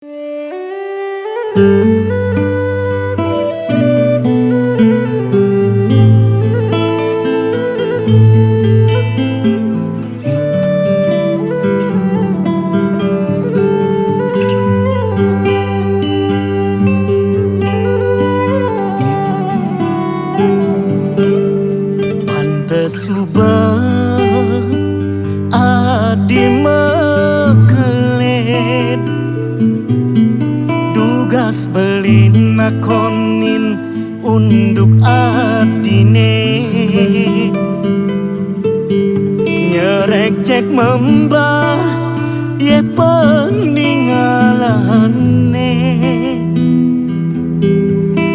Pantes subah adi mekelet dugas belin nakonin unduk adine nyerek cek membah ye peninggalane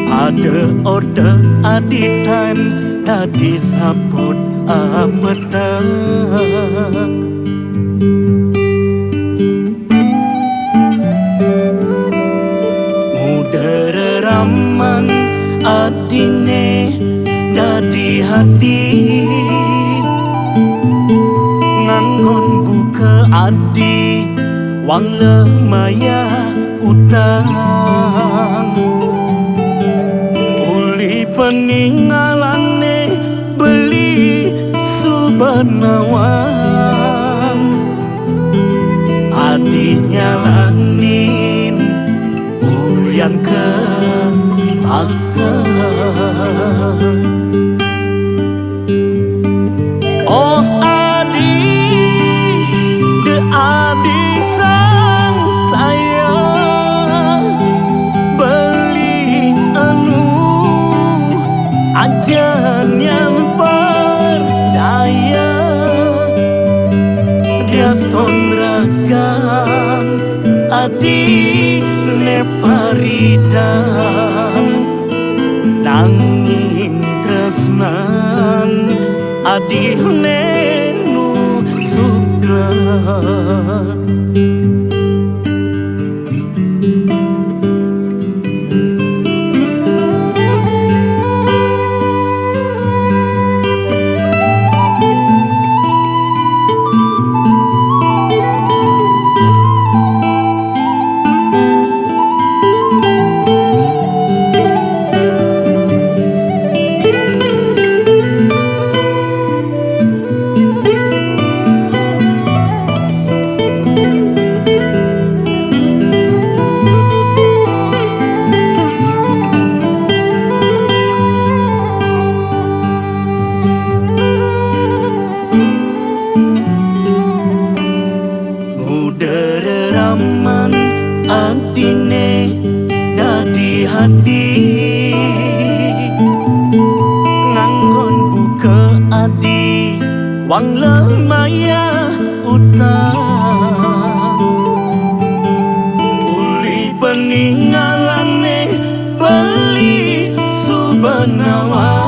ada ode aditan dadi sapot apetang raman adine dadi hati nganggon buka adi wang lemaya utang uli peninggalane beli subanawan adi nyalanin yang kepaksa. Oh adi, de adi sang sayang beli anu ajan yang percaya dia stonragan adi neparidan nanging tresnan adi nenu suka raman adine dadi hati nganggon buka adi wang lemaya utang uli peninggalane beli subanawan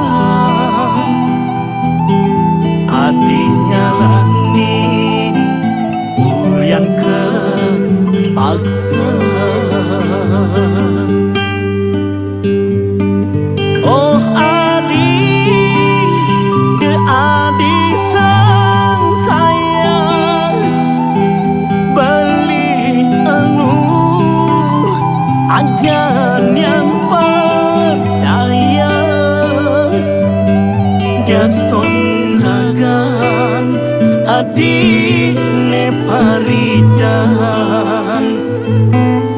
adi nyalanin yang kepaksa. Oh adi, de adi sang sayang beli anu ajan yang percaya gaston ragan adi neparidan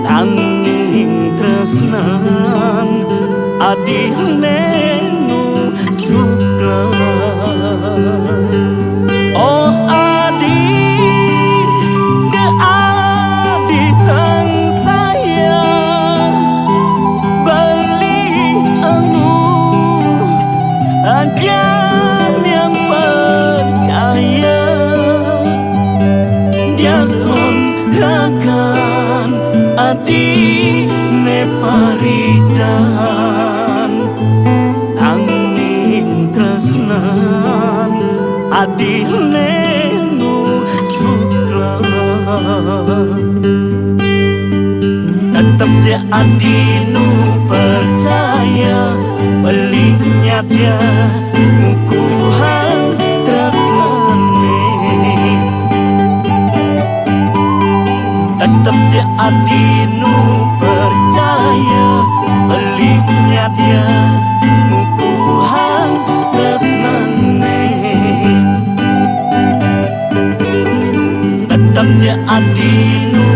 nanging tresnan adi nenu suka. Oh adi, de adi sang sayang beli anu ajan yang percaya Diaston rakan adi neparidan nanging tresnan adi nenu sukla tetep je adi nu percaya beliknya dia mukuhan tresnane tetep je je adinu percaya peliknya dia mukuhan tresnane. Tetap je adinu